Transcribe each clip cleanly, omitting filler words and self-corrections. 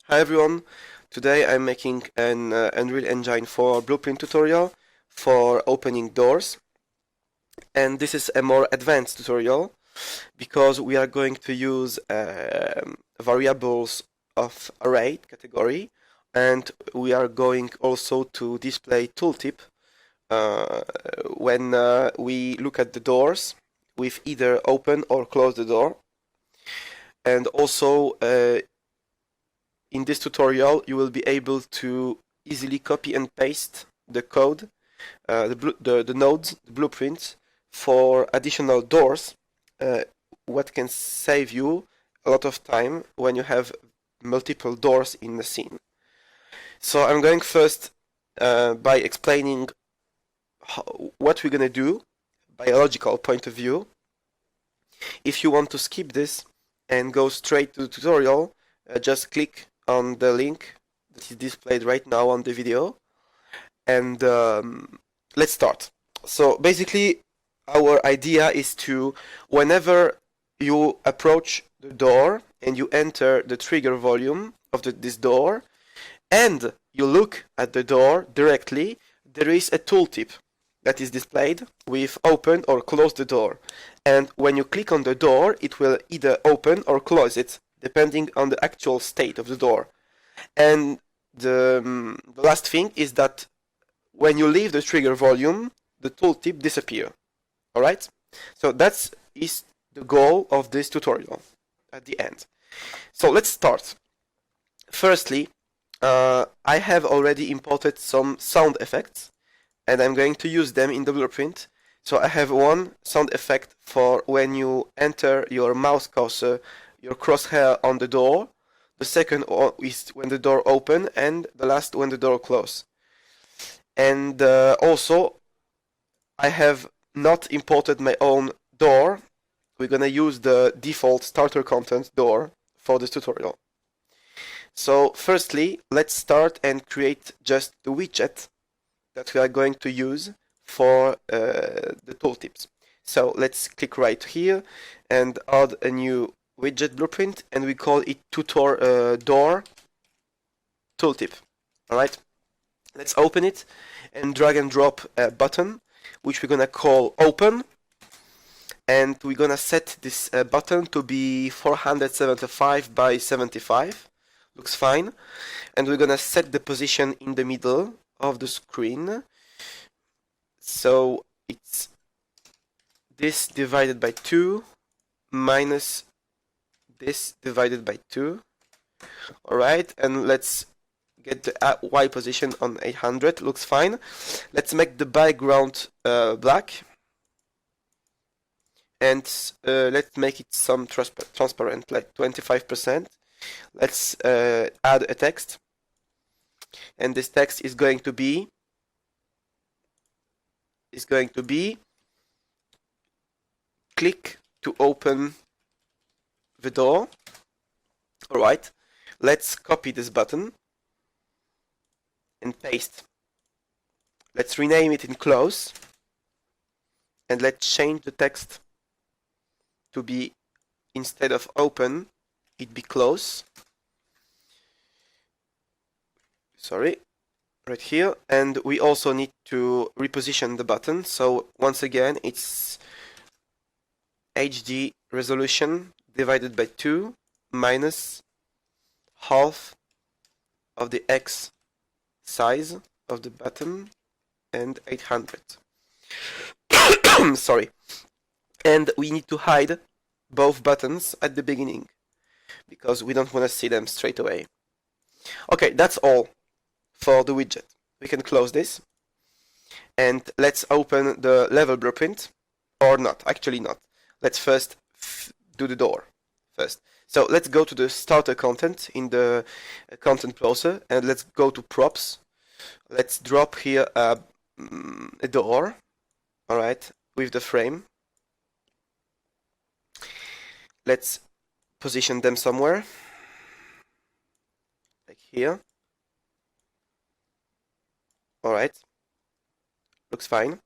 Hi everyone, today I'm making an Unreal Engine 4 blueprint tutorial for opening doors, and this is a more advanced tutorial because we are going to use variables of array category, and we are going also to display tooltip when we look at the doors with either open or close the door. And also in this tutorial, you will be able to easily copy and paste the code, the nodes, the blueprints for additional doors, what can save you a lot of time when you have multiple doors in the scene. So I'm going first by explaining what we're going to do by a logical point of view. If you want to skip this and go straight to the tutorial, just click on the link that is displayed right now on the video, and let's start. So basically our idea is to, whenever you approach the door and you enter the trigger volume of this door and you look at the door directly, there is a tooltip that is displayed with open or close the door, and when you click on the door it will either open or close it depending on the actual state of the door. And the last thing is that when you leave the trigger volume, the tooltip disappears. Alright? So that is the goal of this tutorial at the end. So let's start. Firstly, I have already imported some sound effects, and I'm going to use them in the blueprint. So I have one sound effect for when you enter your mouse cursor, your crosshair on the door. The second is when the door opens, and the last when the door closes. And also, I have not imported my own door. We're gonna use the default starter content door for this tutorial. So firstly, let's start and create just the widget that we are going to use for the tooltips. So let's click right here and add a new widget blueprint, and we call it door tooltip. Alright, let's open it and drag and drop a button which we're gonna call open, and we're gonna set this button to be 475 by 75. Looks fine. And we're gonna set the position in the middle of the screen, so it's this divided by 2 minus this divided by 2. Alright, and let's get the Y position on 800. Looks fine. Let's make the background black, and let's make it some transparent, like 25%. Let's add a text, and this text is going to be click to open the door. Alright, let's copy this button and paste. Let's rename it in close, and let's change the text to be, instead of open, it be close. Sorry, right here. And we also need to reposition the button. So once again, it's HD resolution divided by 2 minus half of the X size of the button, and 800. Sorry. And we need to hide both buttons at the beginning because we don't want to see them straight away. Okay, that's all for the widget. We can close this, and let's open the level blueprint, or not, actually not. Let's first do the door first. So let's go to the starter content in the content browser, and let's go to props. Let's drop here a door, alright, with the frame. Let's position them somewhere, like here. Alright, looks fine.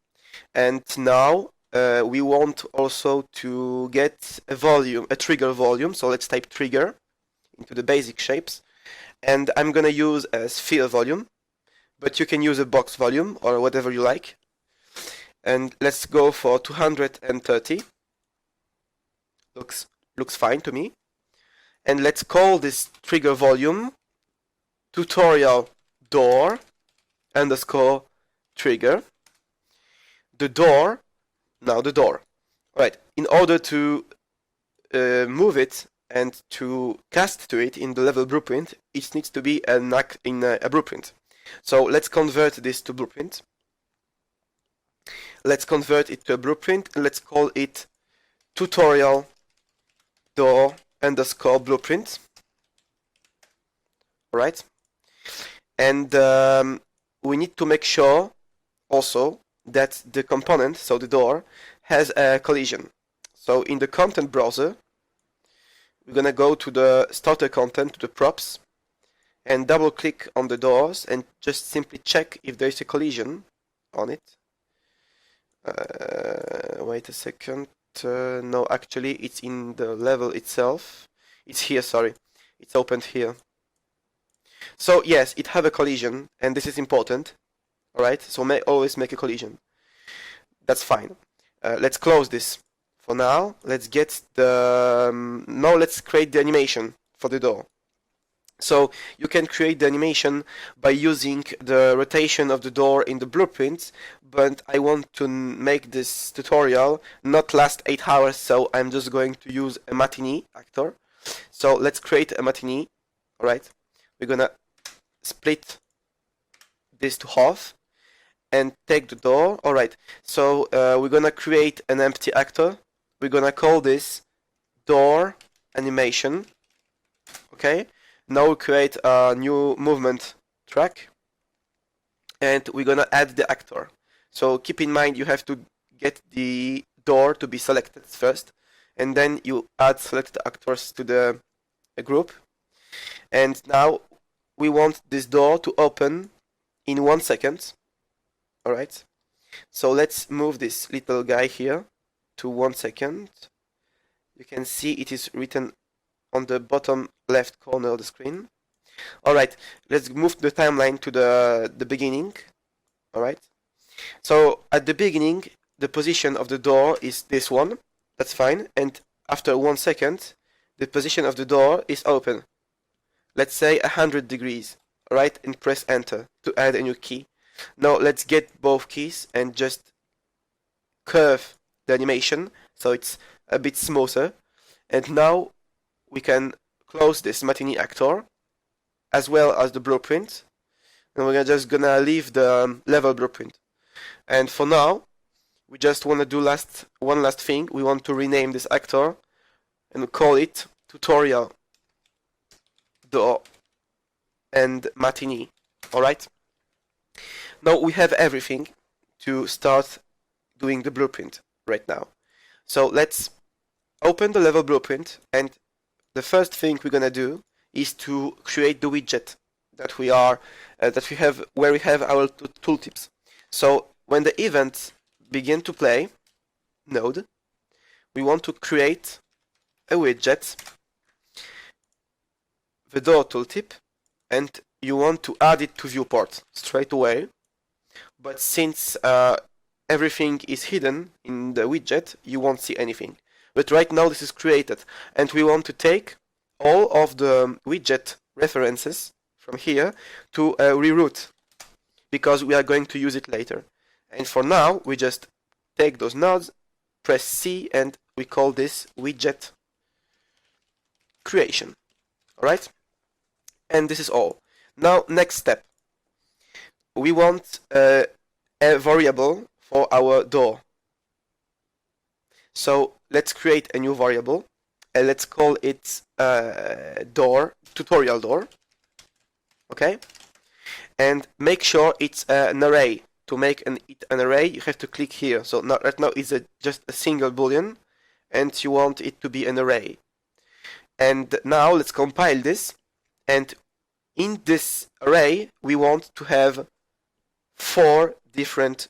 And now we want also to get a trigger volume. So let's type trigger into the basic shapes, and I'm gonna use a sphere volume, but you can use a box volume or whatever you like. And let's go for 230. Looks fine to me. And let's call this trigger volume tutorial door underscore trigger. The door, now the door. Right, in order to move it and to cast to it in the level blueprint, it needs to be in a blueprint. So let's convert this to blueprint. Let's convert it to a blueprint and let's call it tutorial door underscore blueprint. Alright, and we need to make sure also that the component, so the door, has a collision. So in the content browser, we're gonna go to the starter content, to the props, and double click on the doors and just simply check if there is a collision on it. Wait a second. No, actually it's in the level itself. It's here, sorry. It's opened here. So yes, it have a collision, and this is important. Alright, so always make a collision. That's fine. Let's close this for now. Let's get the... now let's create the animation for the door. So you can create the animation by using the rotation of the door in the blueprint, but I want to make this tutorial not last 8 hours, so I'm just going to use a matinee actor. So let's create a matinee. Alright, we're gonna split this to half and take the door. Alright, so we're gonna create an empty actor. We're gonna call this door animation. Okay, now we create a new movement track and we're gonna add the actor. So keep in mind you have to get the door to be selected first, and then you add selected actors to the group. And now we want this door to open in 1 second. Alright, so let's move this little guy here to 1 second. You can see it is written on the bottom left corner of the screen. Alright, let's move the timeline to the beginning. Alright, so at the beginning the position of the door is this one. That's fine. And after 1 second the position of the door is open. Let's say 100 degrees. Alright, and press enter to add a new key. Now let's get both keys and just curve the animation so it's a bit smoother. And now we can close this matinee actor as well as the blueprint, and we're just gonna leave the level blueprint. And for now we just want to do one last thing. We want to rename this actor and call it tutorial door and matinee. Alright, now we have everything to start doing the blueprint right now. So let's open the level blueprint, and the first thing we're gonna do is to create the widget that we have where we have our tooltips. So when the events begin to play node, we want to create a widget, the door tooltip, and you want to add it to viewport straight away. But since everything is hidden in the widget, you won't see anything. But right now this is created, and we want to take all of the widget references from here to reroute, because we are going to use it later. And for now we just take those nodes, press C, and we call this widget creation. Alright, and this is all. Now next step, we want a variable for our door. So let's create a new variable and let's call it door, tutorial door. Okay, and make sure it's an array. To make an array, you have to click here. So right now it's just a single boolean, and you want it to be an array. And now let's compile this, and in this array we want to have 4 different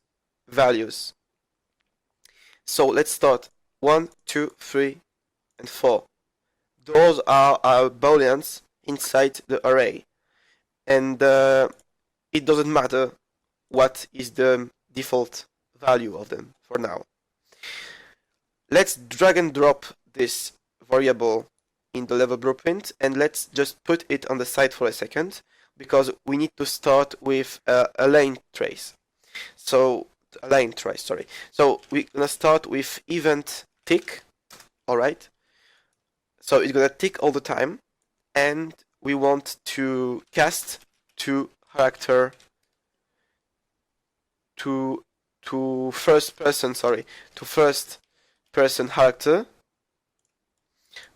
values. So let's start 1, 2, 3, and 4. Those are our booleans inside the array. and it doesn't matter what is the default value of them for now. Let's drag and drop this variable in the level blueprint, and let's just put it on the side for a second, because we need to start with a line trace. So So we're gonna start with event tick. All right. So it's gonna tick all the time, and we want to cast to character to first person character,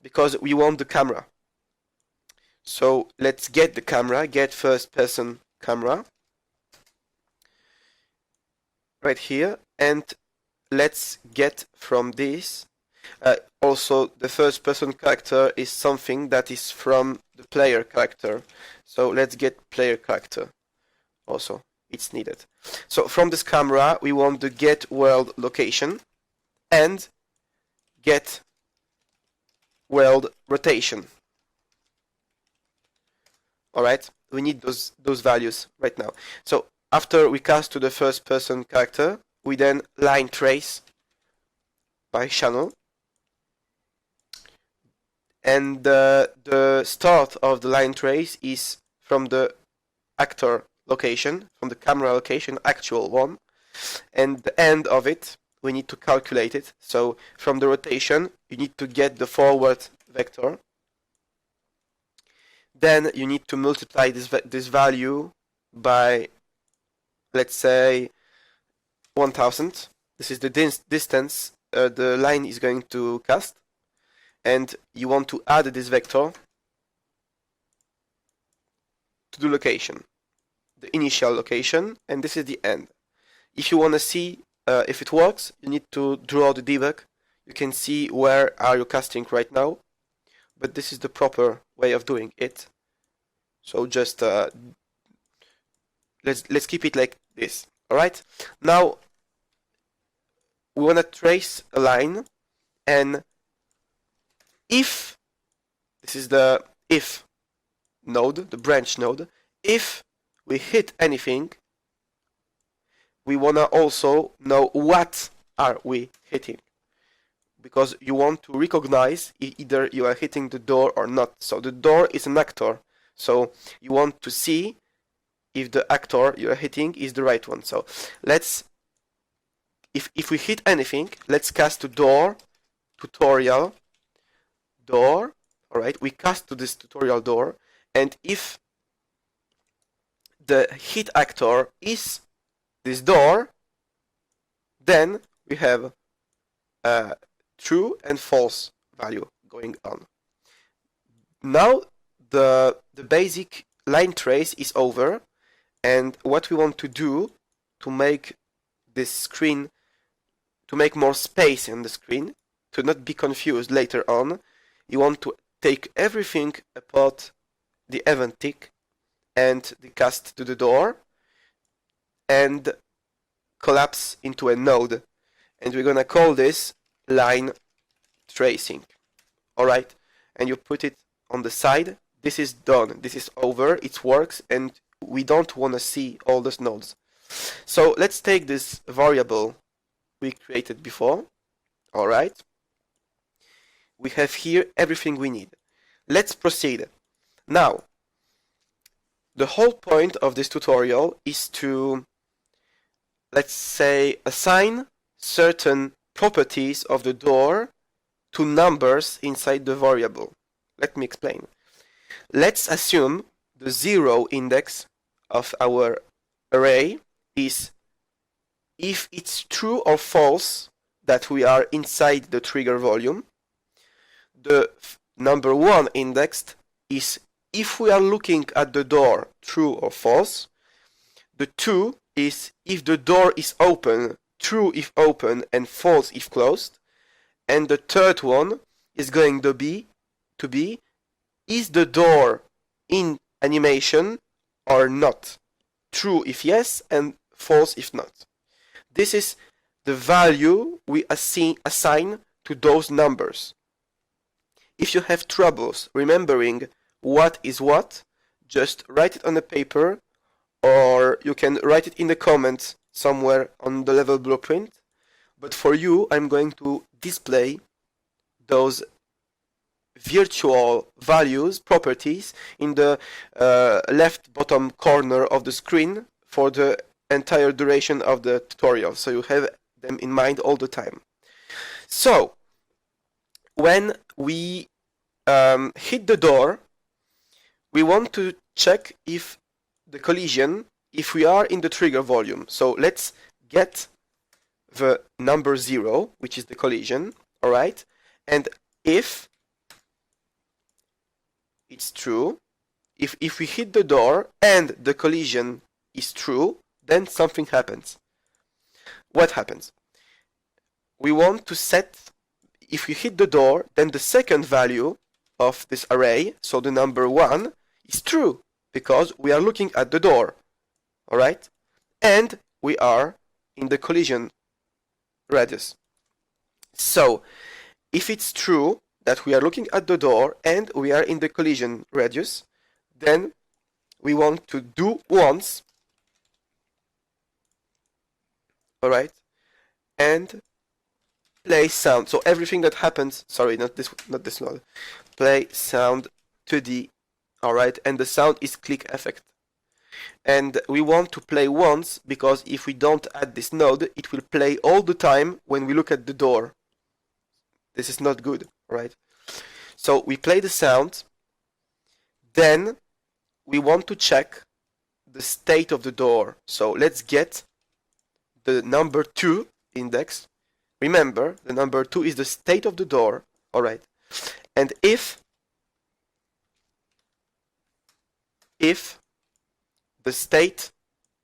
because we want the camera. So let's get the camera, get first person camera right here, and let's get from this. Also, the first person character is something that is from the player character. So let's get player character also. It's needed. So from this camera, we want the get world location and get world rotation. All right, we need those values right now. So after we cast to the first person character, we then line trace by channel, and the start of the line trace is from the actor location, from the camera location, actual one, and the end of it we need to calculate it. So from the rotation you need to get the forward vector, then you need to multiply this value by, let's say, 1000. This is the distance the line is going to cast, and you want to add this vector to the location, the initial location, and this is the end. If you want to see if it works, you need to draw the debug. You can see where are you casting right now, but this is the proper way of doing it. So just let's keep it like this. All right. Now we want to trace a line, and if this is the if node, the branch node, if we hit anything, we want to also know what are we hitting, because you want to recognize either you are hitting the door or not. So the door is an actor, so you want to see if the actor you are hitting is the right one. So let's, if we hit anything, let's cast to door tutorial door. All right, we cast to this tutorial door, and if the hit actor is this door, then we have true and false value going on. Now the basic line trace is over, and what we want to do to make this screen, to make more space in the screen, to not be confused later on, you want to take everything apart the event tick and the cast to the door and collapse into a node, and we're gonna call this line tracing. All right, and you put it on the side. This is done, this is over, it works, and we don't want to see all those nodes. So let's take this variable we created before. All right, we have here everything we need. Let's proceed. Now the whole point of this tutorial is to, let's say, assign certain properties of the door to numbers inside the variable. Let me explain. Let's assume the 0 index of our array is if it's true or false that we are inside the trigger volume. The number 1 indexed is if we are looking at the door, true or false. The 2 is if the door is open, true if open and false if closed. And the third one is going to be is the door in animation or not, true if yes and false if not. This is the value we assign to those numbers. If you have troubles remembering what is what, just write it on a paper, or you can write it in the comments somewhere on the level blueprint. But for you, I'm going to display those virtual values, properties, in the left bottom corner of the screen for the entire duration of the tutorial, so you have them in mind all the time. So when we hit the door, we want to check if the collision, if we are in the trigger volume. So let's get the number 0, which is the collision, all right? And if it's true, if we hit the door and the collision is true, then something happens. What happens? We want to set, if we hit the door, then the second value of this array, so the number 1, is true, because we are looking at the door, all right? And we are in the collision radius. So if it's true that we are looking at the door and we are in the collision radius, then we want to do once, all right, and play sound. So everything that happens, sorry, not this node, play sound 2D, all right, and the sound is click effect. And we want to play once, because if we don't add this node, it will play all the time when we look at the door. This is not good, right? So we play the sound, then we want to check the state of the door. So let's get the number 2 index. Remember, the number 2 is the state of the door, all right? And if the state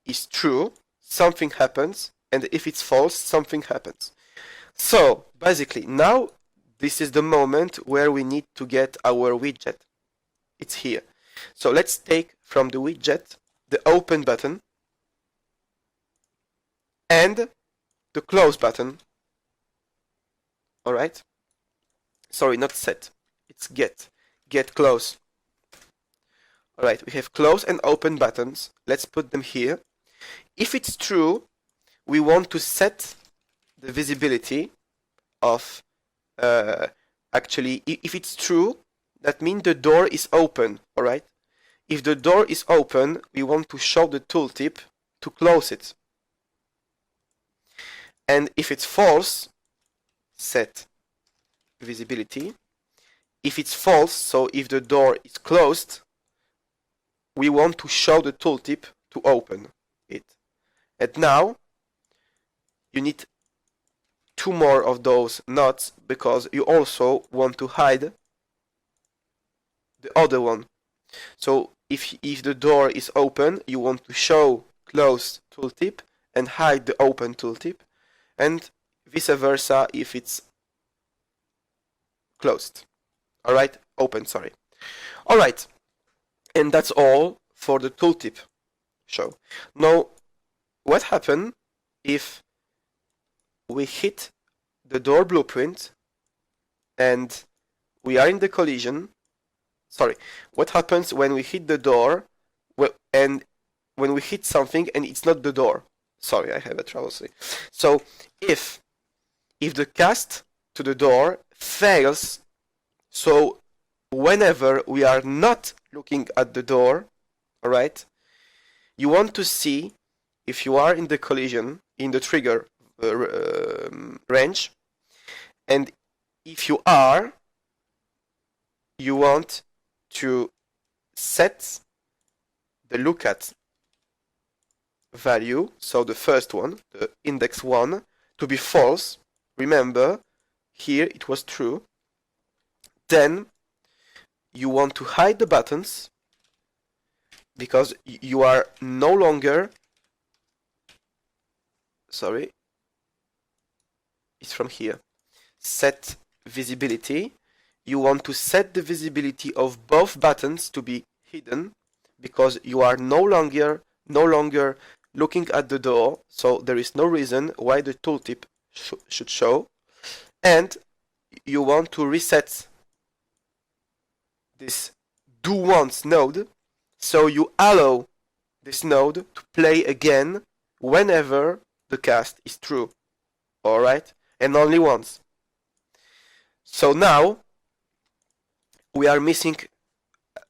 is true, something happens, and if it's false, something happens. So basically, now this is the moment where we need to get our widget. It's here. So let's take from the widget the open button and the close button. All right? Sorry, not set. It's get close. All right, we have close and open buttons. Let's put them here. If it's true, we want to set the visibility of, actually, if it's true, that means the door is open, all right? If the door is open, we want to show the tooltip to close it. And if it's false, set visibility. If it's false, so if the door is closed, we want to show the tooltip to open it. And now you need 2 more of those nodes, because you also want to hide the other one. So if the door is open, you want to show closed tooltip and hide the open tooltip, and vice versa if it's closed. All right, open, sorry. All right. And that's all for the tooltip show. Now, what happens if we hit the door blueprint and we are in the collision? Sorry, what happens when we hit the door and when we hit something and it's not the door? Sorry, I have a trouble saying. So if the cast to the door fails, so whenever we are not looking at the door, all right, you want to see if you are in the collision, in the trigger range, and if you are, you want to set the lookat value, so the first one, the index 1, to be false. Remember, here it was true. Then you want to hide the buttons, because you are no longer, sorry, it's from here, set visibility. You want to set the visibility of both buttons to be hidden, because you are no longer looking at the door, so there is no reason why the tooltip should show. And you want to reset this do once node, So you allow this node to play again whenever the cast is true. Alright? And only once. So now we are missing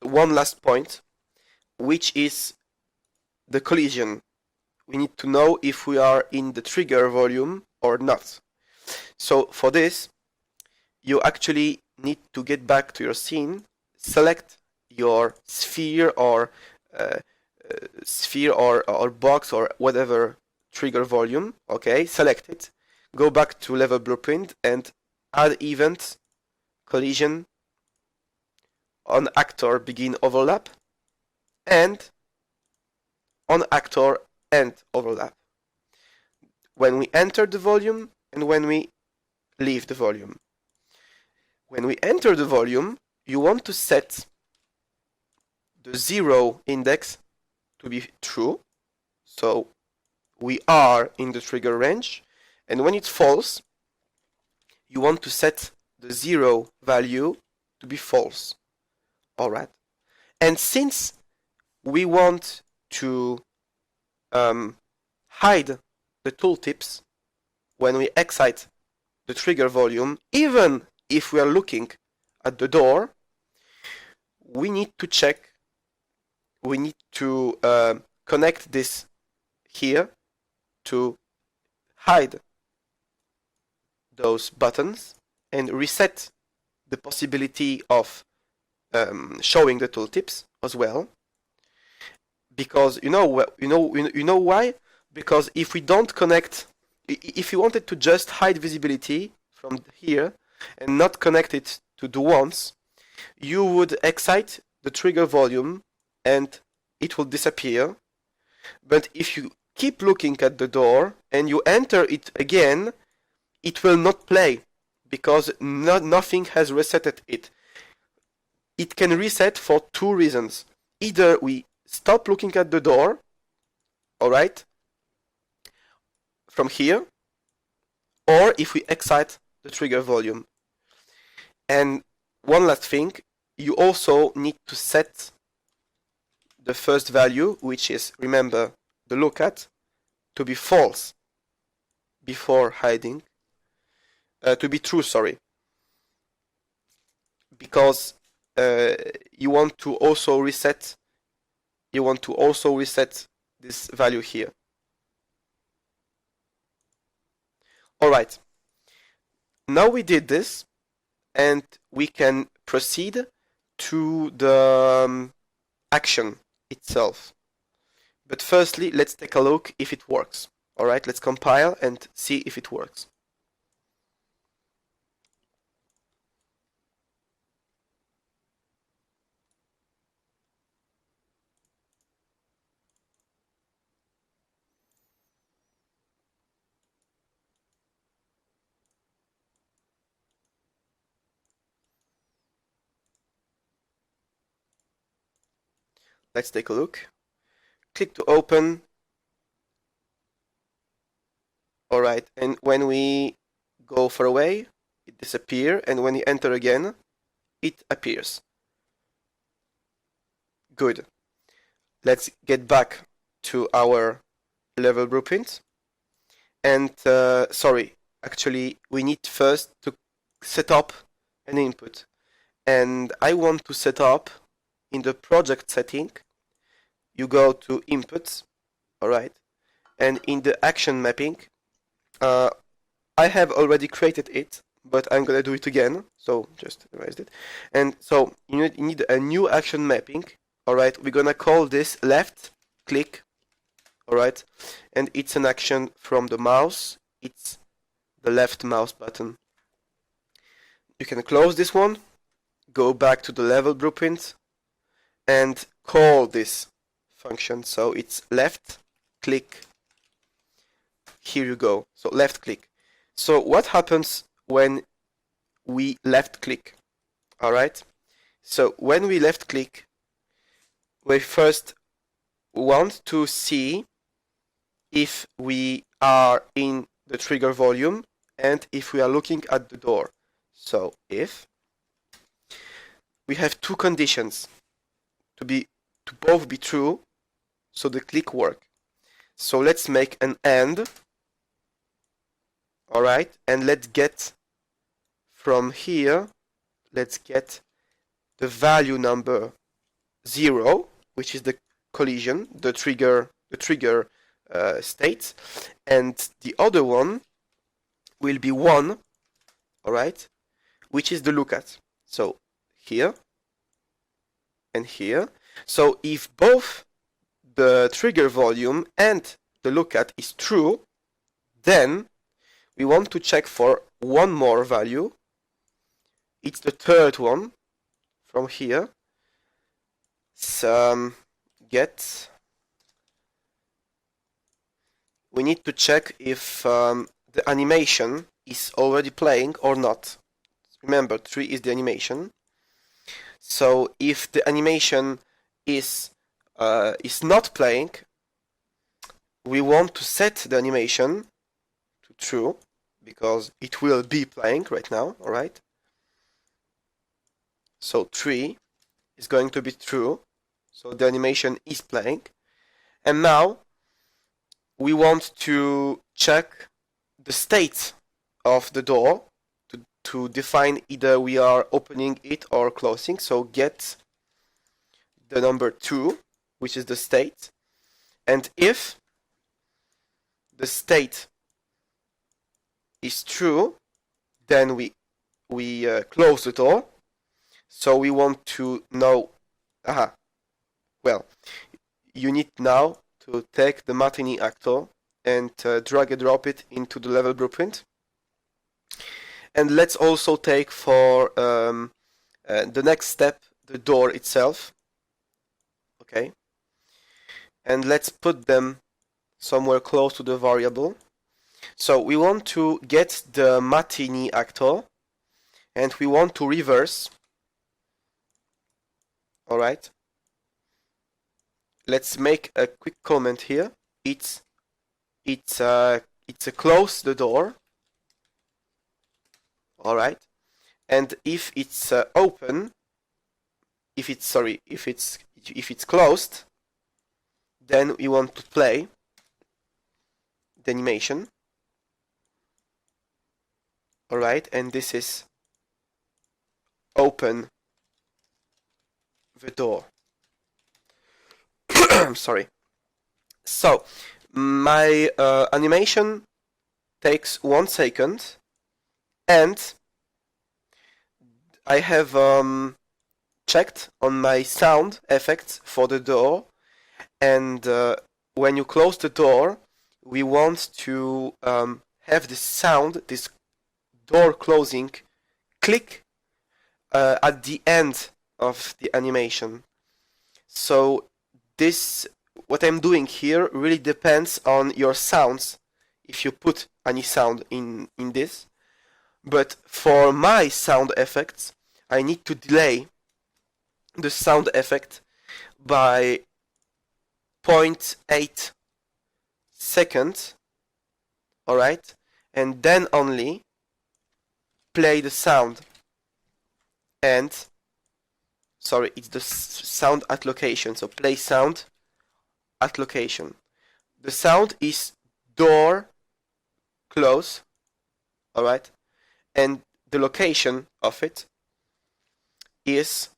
one last point, which is the collision. We need to know if we are in the trigger volume or not. So for this, you actually need to get back to your scene, select your sphere or box or whatever trigger volume. Okay, select it. Go back to level blueprint and add event collision on actor begin overlap and on actor end overlap when we enter the volume and when we leave the volume. When we enter the volume, you want to set the 0 index to be true, so we are in the trigger range, and when it's false, you want to set the 0 value to be false. Alright, and since we want to hide the tooltips when we excite the trigger volume, even if we are looking at the door, we need to check, we need to connect this here to hide those buttons and reset the possibility of showing the tooltips as well. Because you know why? Because if we don't connect, if you wanted to just hide visibility from here and not connect it to the once, you would excite the trigger volume and it will disappear. But if you keep looking at the door and you enter it again, it will not play because nothing has resetted it. It can reset for two reasons. Either we stop looking at the door, alright, from here, or if we excite the trigger volume. And one last thing, you also need to set the first value, which is, remember, the lookat, to be false before hiding, to be true, sorry, because you want to also reset this value here. Alright, now we did this and we can proceed to the action itself. But firstly, let's take a look if it works. Alright, let's compile and see if it works. Let's take a look. Click to open. Alright, and when we go far away, it disappears, and when you enter again, it appears. Good. Let's get back to our level blueprint. And sorry, actually, we need first to set up an input. And I want to set up in the project setting. You go to inputs, alright, and in the action mapping, I have already created it, but I'm gonna do it again, so just erase it. And so you need a new action mapping, alright, we're gonna call this LeftClick, alright, and it's an action from the mouse, it's the left mouse button. You can close this one, go back to the level blueprint, and call this function, so it's LeftClick. Here you go, so LeftClick. So what happens when we left-click? Alright, so when we left-click, we first want to see if we are in the trigger volume and if we are looking at the door. So if we have two conditions to to both be true, so the click work. So let's make an AND. Alright, and let's get from here, let's get the value number 0, which is the collision, the trigger state, and the other one will be 1, alright, which is the lookat. So here and here. So if both the trigger volume and the lookat is true, then we want to check for one more value. It's the third one from here. So we need to check if the animation is already playing or not. Remember, 3 is the animation. So if the animation is not playing, we want to set the animation to true, because it will be playing right now, alright? So 3 is going to be true, so the animation is playing. And now we want to check the state of the door to define either we are opening it or closing. So get the number 2, which is the state, and if the state is true, then we close the door. So we want to know, well, you need now to take the matinee actor and drag and drop it into the level blueprint. And let's also take for the next step the door itself. Okay. And let's put them somewhere close to the variable. So we want to get the matinee actor and we want to reverse. Alright. Let's make a quick comment here. It's a close the door. Alright. And if it's open, if it's closed, then we want to play the animation. Alright, and this is open the door. Sorry. So my animation takes 1 second, and I have checked on my sound effects for the door, and when you close the door, we want to have this sound, this door closing click at the end of the animation. So this, what I'm doing here, really depends on your sounds, if you put any sound in this. But for my sound effects, I need to delay the sound effect by 0.8 seconds, alright? And then only play the sound. And, sorry, it's the sound at location, so play sound at location. The sound is door close, alright? And the location of it is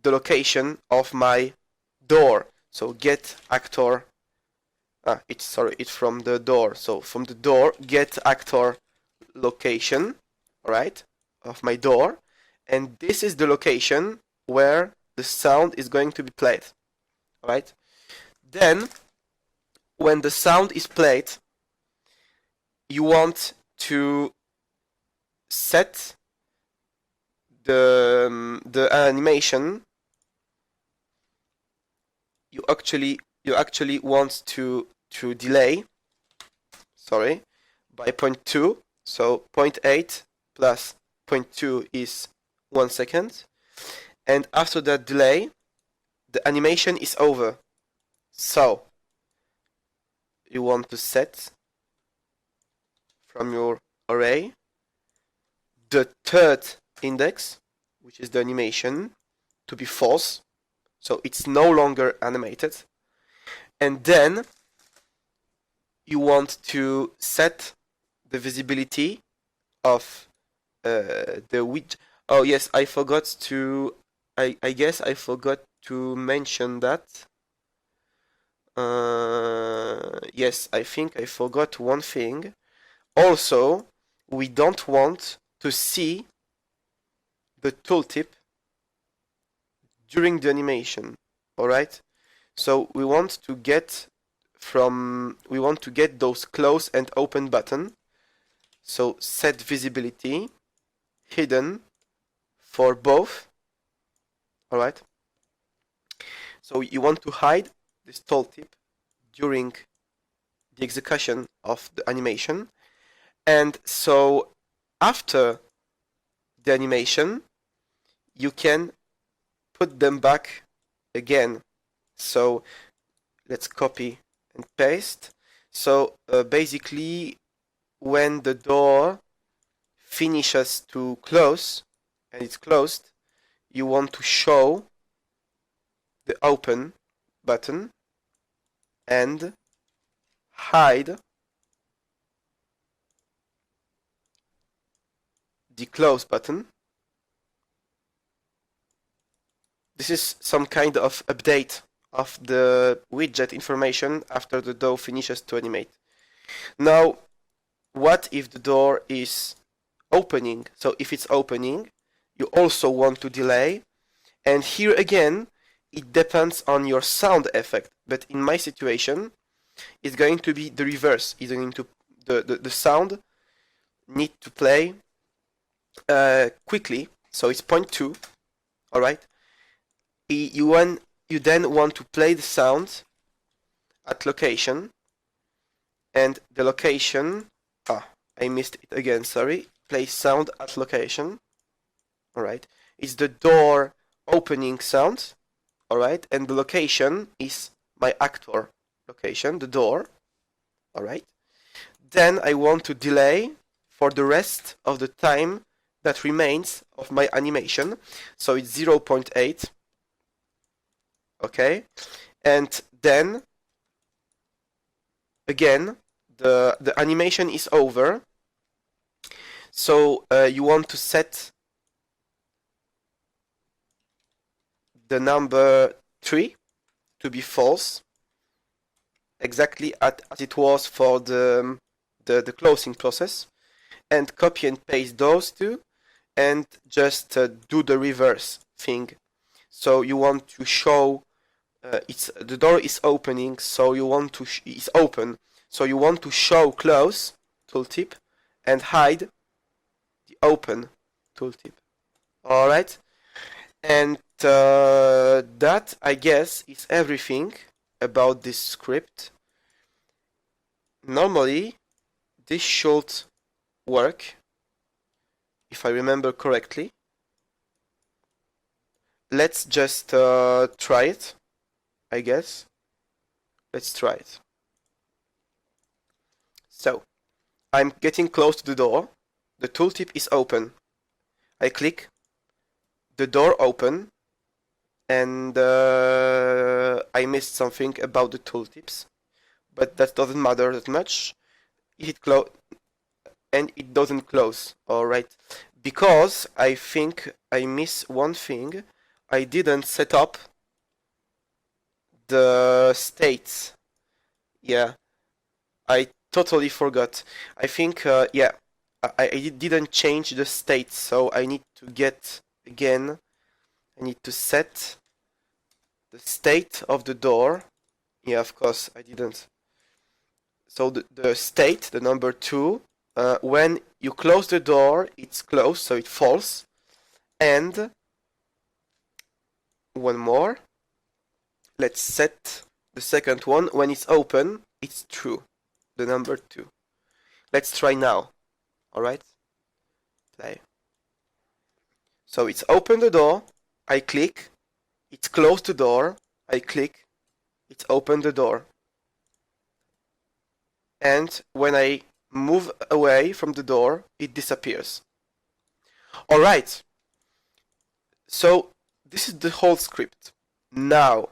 the location of my door. So get actor, it's from the door. So from the door, get actor location, alright, of my door. And this is the location where the sound is going to be played, alright? Then, when the sound is played, you want to set the animation. You actually want to delay, sorry, by 0.2. So 0.8 plus 0.2 is 1 second, and after that delay, the animation is over. So you want to set from your array the third index, which is the animation, to be false, so it's no longer animated. And then you want to set the visibility of the widget. Oh yes, I forgot to. I guess I forgot to mention that. Yes, I think I forgot one thing. Also, we don't want to see the tooltip during the animation. All right. So we want to get those close and open button. So set visibility hidden for both. All right. So you want to hide this tooltip during the execution of the animation, and so after the animation you can put them back again. So let's copy and paste. So basically when the door finishes to close and it's closed, you want to show the open button and hide the close button. This is some kind of update of the widget information after the door finishes to animate. Now, what if the door is opening? So if it's opening, you also want to delay. And here again, it depends on your sound effect. But in my situation, it's going to be the reverse. It's going to the sound need to play quickly. So it's 0.2. All right. You then want to play the sound at location, and the location, I missed it again, sorry. Play sound at location. All right. It's the door opening sound. All right. And the location is my actor location, the door. All right. Then I want to delay for the rest of the time that remains of my animation. So it's 0.8. Okay. And then again, the animation is over. So you want to set the number 3 to be false, exactly as it was for the closing process, and copy and paste those two, and just do the reverse thing. So you want to show the door is opening, so you want to it's open, so you want to show close tooltip and hide the open tooltip. All right, and that, I guess, is everything about this script. Normally, this should work, if I remember correctly. Let's just try it, I guess. Let's try it. So, I'm getting close to the door. The tooltip is open. I click. The door open. And I missed something about the tooltips, but that doesn't matter that much. It close and it doesn't close. All right, because I think I miss one thing. I didn't set up the states. Yeah, I totally forgot. I think yeah, I didn't change the states, so I need to get again. I need to set the state of the door. Yeah, of course, I didn't. So the state, the number 2, when you close the door, it's closed, so it's false. And one more. Let's set the second one. When it's open, it's true, the number 2. Let's try now. All right? Play. So it's open the door. I click. It's closed the door. I click. It's opened the door. And when I move away from the door, it disappears. Alright. So this is the whole script. Now,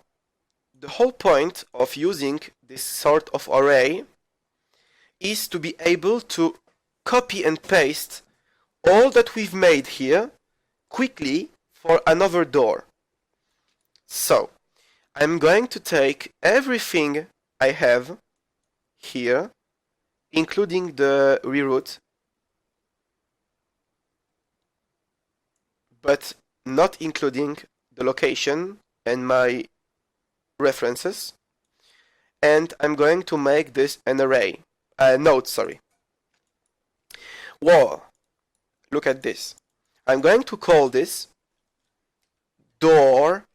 the whole point of using this sort of array is to be able to copy and paste all that we've made here quickly for another door. So, I'm going to take everything I have here, including the reroute, but not including the location and my references, and I'm going to make this an array, node, sorry. Whoa, look at this. I'm going to call this door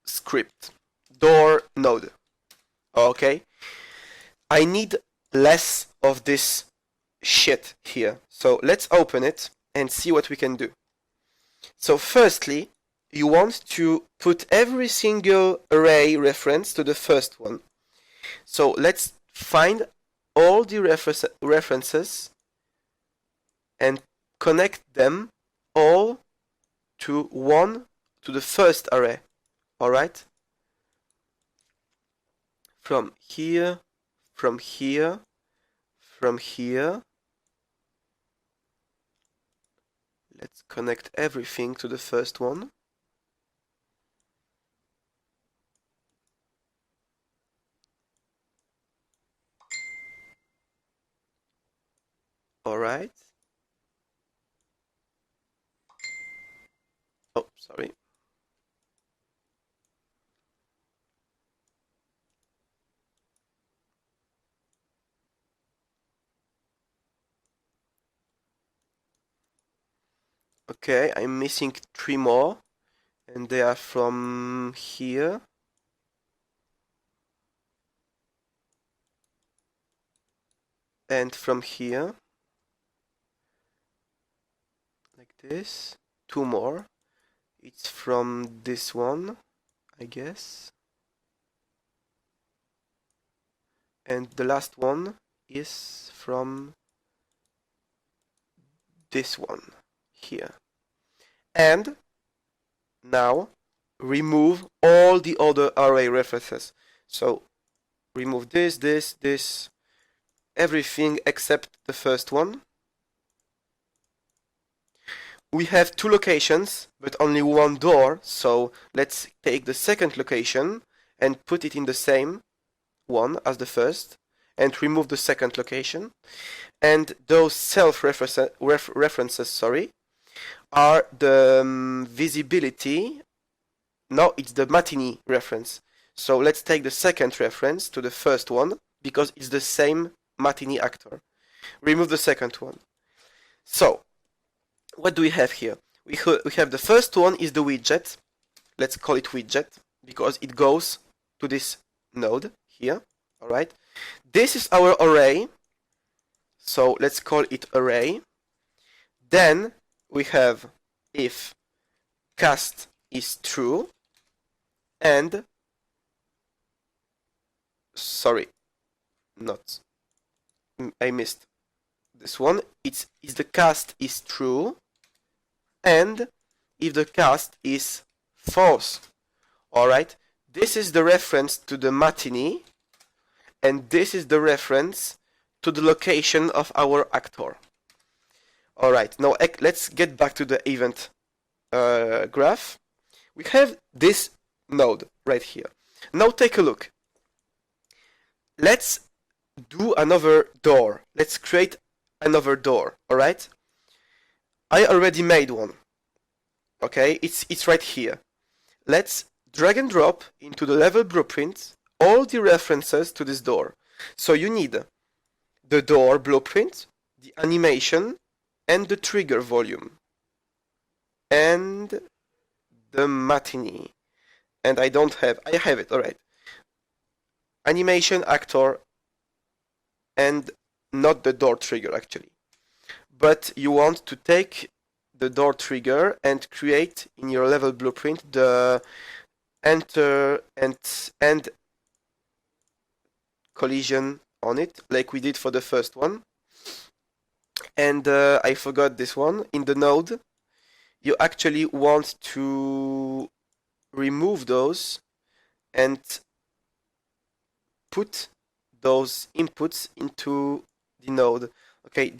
script, door node. Okay, I need less of this shit here. So let's open it and see what we can do. So firstly, you want to put every single array reference to the first one. So let's find all the references and connect them all to the first array. Alright? From here, from here, from here. Let's connect everything to the first one. Alright. Oh, sorry. Okay, I'm missing 3 more, and they are from here. And from here. Like this. 2 more. It's from this one, I guess. And the last one is from this one here. And now remove all the other array references. So remove this, everything except the first one. We have 2 locations, but only 1 door, so let's take the second location and put it in the same one as the first, and remove the second location. And those self-references, sorry, are the visibility. No, it's the matinee reference. So let's take the second reference to the first one, because it's the same matinee actor. Remove the second one. So, what do we have here? We have the first one is the widget. Let's call it widget, because it goes to this node here. Alright. This is our array. So let's call it array. Then we have if cast is true and sorry, not I missed this one. It's if the cast is true and if the cast is false. Alright, this is the reference to the matinee and this is the reference to the location of our actor. Alright, now let's get back to the event graph. We have this node right here. Now take a look. Let's do another door. Let's create another door. Alright? I already made one. Okay, it's right here. Let's drag and drop into the level blueprint all the references to this door. So you need the door blueprint, the animation, and the trigger volume. And the matinee. And I have it, alright. Animation, actor, and not the door trigger actually. But you want to take the door trigger and create in your level blueprint the enter and end collision on it, like we did for the first one. And I forgot this one. In the node, you actually want to remove those and put those inputs into the node. Okay,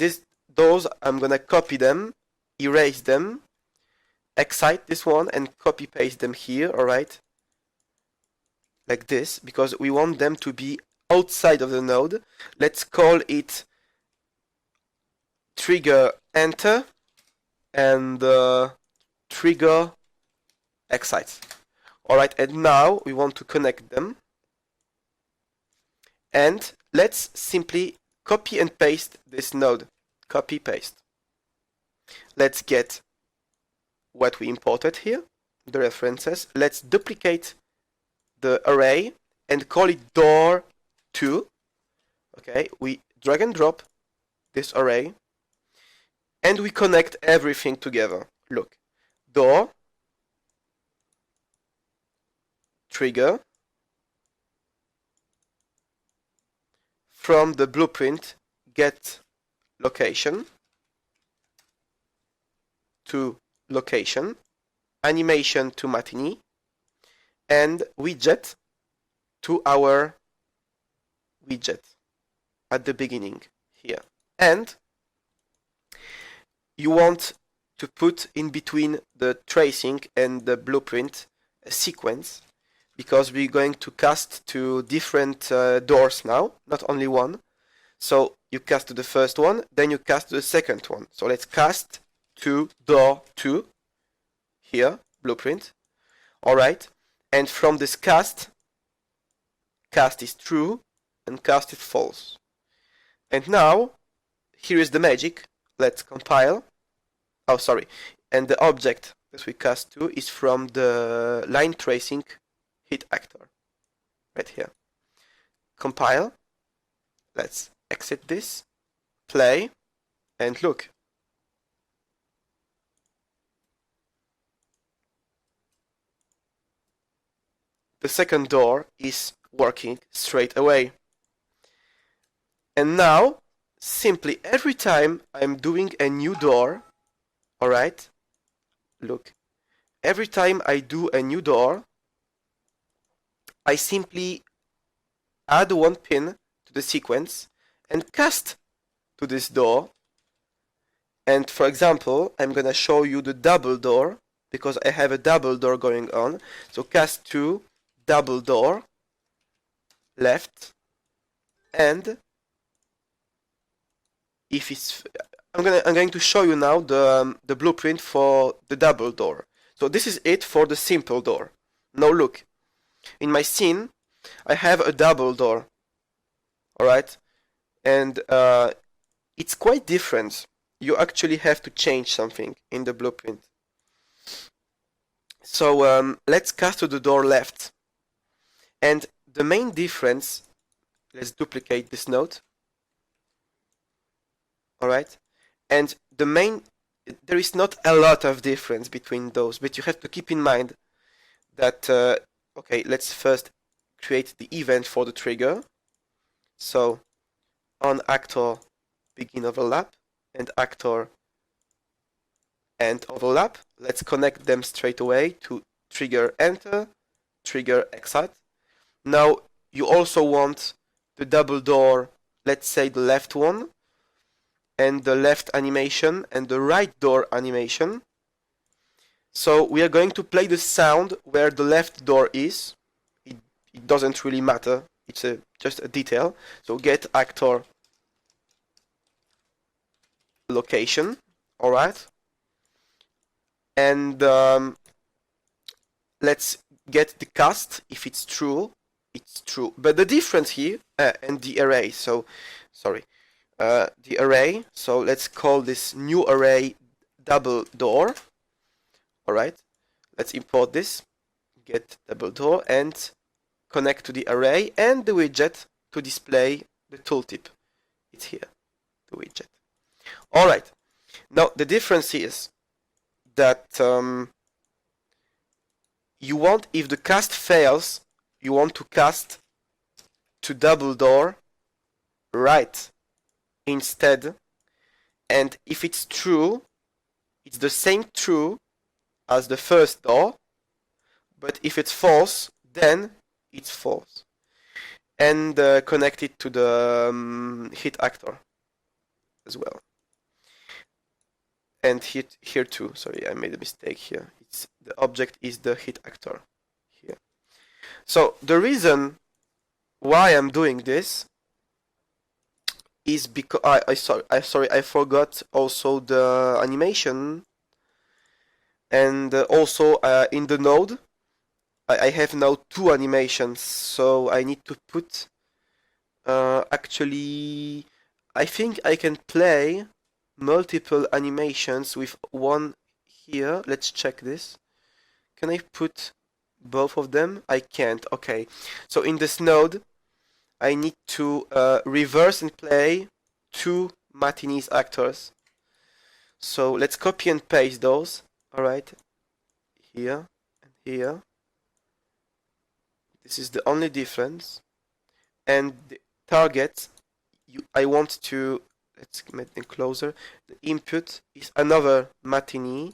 those I'm gonna copy them, erase them, excite this one and copy paste them here, alright? Like this, because we want them to be outside of the node. Let's call it trigger enter and trigger excite. Alright, and now we want to connect them. And let's simply copy and paste this node. Copy, paste. Let's get what we imported here, the references. Let's duplicate the array and call it door2. Okay, we drag and drop this array and we connect everything together. Look, door, trigger, from the blueprint get location to location, animation to matinee, and widget to our widget at the beginning here. And you want to put in between the tracing and the blueprint a sequence, because we're going to cast to different doors now, not only one. So you cast to the first one, then you cast to the second one. So let's cast to door 2 here, blueprint. Alright, and from this cast is true and cast is false. And now, here is the magic. Let's compile. Oh, sorry. And the object that we cast to is from the line tracing hit actor, right here. Compile. Let's exit this, play, and look. The second door is working straight away. And now, simply every time I'm doing a new door, alright, look, every time I do a new door, I simply add one pin to the sequence and cast to this door. And for example, I'm gonna show you the double door because I have a double door going on. So cast to double door, left, and if it's I'm going to show you now the blueprint for the double door. So this is it for the simple door. Now look, in my scene I have a double door, alright, and it's quite different. You actually have to change something in the blueprint. So let's cast to the door left, and the main difference, let's duplicate this node, alright, and there is not a lot of difference between those, but you have to keep in mind that okay, let's first create the event for the trigger. So on actor begin overlap and actor end overlap. Let's connect them straight away to trigger enter, trigger exit. Now you also want the double door, let's say the left one, and the left animation and the right door animation. So we are going to play the sound where the left door is. It doesn't really matter, it's just a detail. So get actor location, alright, and let's get the cast. If it's true, it's true. But the difference here and the array, so sorry, the array, so let's call this new array double door. Alright, let's import this, get double door, and connect to the array and the widget to display the tooltip. It's here, the widget. Alright, now the difference is that you want, if the cast fails, you want to cast to double door right instead, and if it's true, it's the same true as the first door, but if it's false, then it's false. And connect it to the hit actor as well. And here too. Sorry, I made a mistake here. The object is the hit actor here. So the reason why I'm doing this is because I forgot also the animation, and also in the node I have now two animations, so I need to put actually I think I can play multiple animations with one here. Let's check this. Can I put both of them? I can't. Okay, so in this node I need to reverse and play two Martinez actors. So let's copy and paste those. Alright, here and here. This is the only difference. And the target, I want to, let's make them closer. The input is another matinee.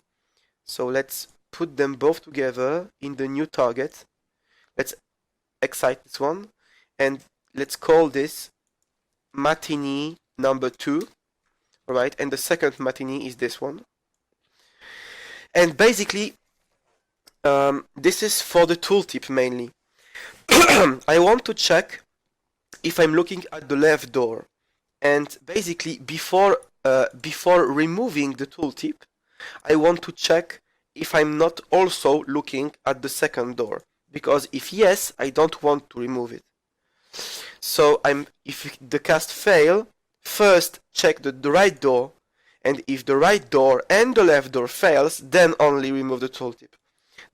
So let's put them both together in the new target. Let's excite this one. And let's call this matinee number 2. Alright, and the second matinee is this one. And basically, this is for the tooltip mainly. I want to check if I'm looking at the left door, and basically before removing the tooltip, I want to check if I'm not also looking at the second door, because if yes, I don't want to remove it. So if the cast fail, first check the right door, and if the right door and the left door fails, then only remove the tooltip.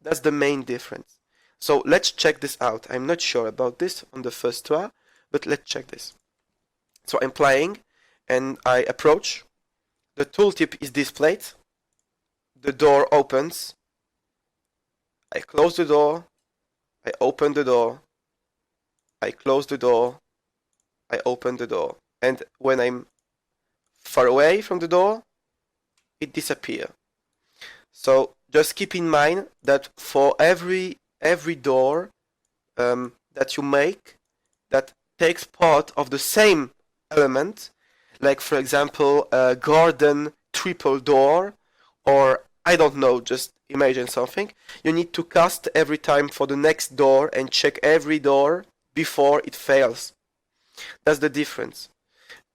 That's the main difference. So let's check this out. I'm not sure about this on the first try, but let's check this. So I'm playing and I approach. The tooltip is displayed. The door opens. I close the door. I open the door. I close the door. I open the door. And when I'm far away from the door, it disappears. So just keep in mind that for every door that you make that takes part of the same element, like for example a garden triple door, or I don't know, just imagine something, you need to cast every time for the next door and check every door before it fails. That's the difference.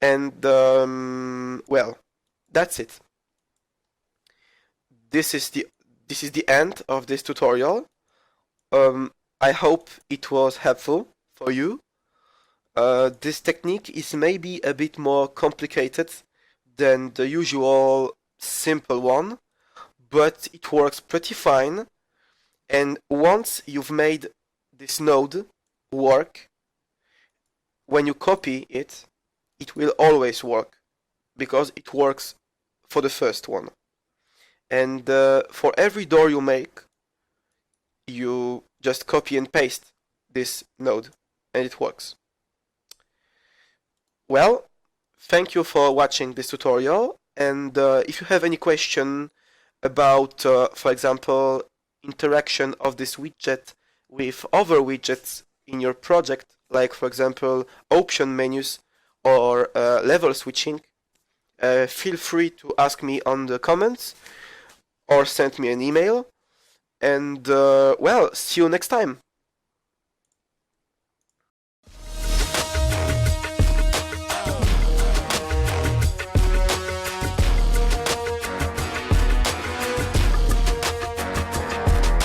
And well, that's it. This is the end of this tutorial. I hope it was helpful for you. This technique is maybe a bit more complicated than the usual simple one, but it works pretty fine. And once you've made this node work, when you copy it, it will always work, because it works for the first one. And for every door you make, you just copy and paste this node, and it works. Well, thank you for watching this tutorial, and if you have any question about, for example, interaction of this widget with other widgets in your project, like for example option menus or level switching, feel free to ask me on the comments or send me an email. And well, see you next time.